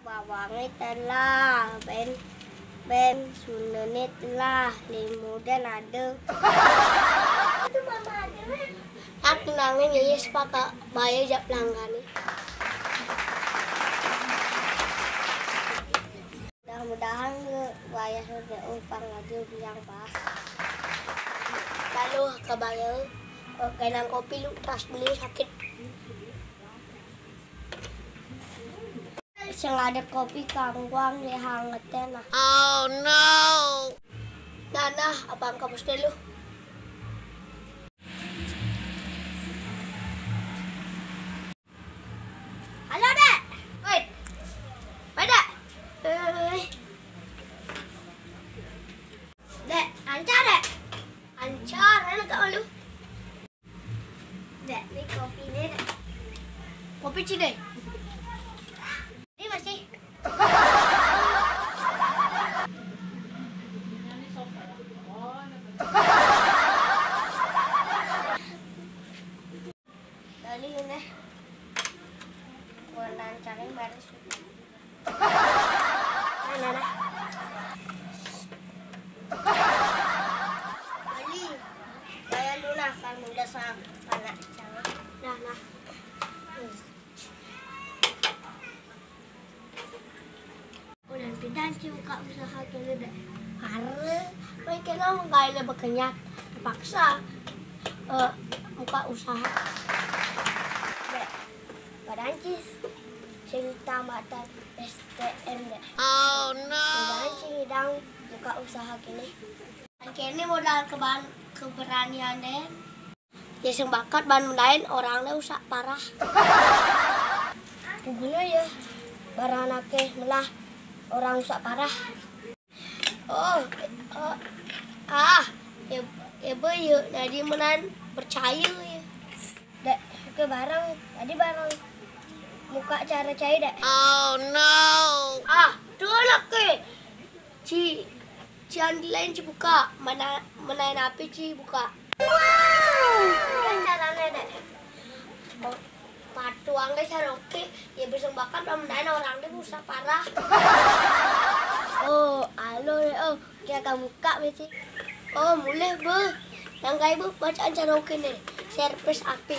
Bawangnya telah, ben sunene telah, limu dan ada. Aduh mama ada. Aku nangin ya sepakat bayar jak pelanggan. Mudah-mudahan bayar sudah upang lagi bilang pas. Lalu kebayar kainan kopi lu tas beli sakit. Sing ada kopi kangguang ya hangatnya nah. Oh no. Nah, abang kampus dulu. Halo dek, wait, pada, dek, ancar dek, ancar, enak gak malu? Dek, ini kopinya dek, kopi cidai. Ini masih. Kali ini warna cari baris. Nah. Kali saya lunakan muda sang anak cari. Nah. Udah pindah buka usaha kali deh. Harus mereka mau gaya berkenyak terpaksa buka usaha. Badan cis sing tamatan STM deh. Oh no. Badan hidang buka usaha kini. Kini modal keberanian deh. Ya sing bakat ban lain orangnya usah parah. Puguna ya baranake melah orang usah parah. Ya boy, jadi menan percaya ya. Dek, ke barang, tadi barang muka cara cai dek. Oh no. Dulu ke. Ci andi lain ci buka, menain api ci buka. Wow. Kan caranya dek. Patuang guys oke, ya bisa bakat menain orang deh usah parah. Kaya kamu buka beti. Mulai bu. Yang kayak bu bacaan karaoke nih. Servis api.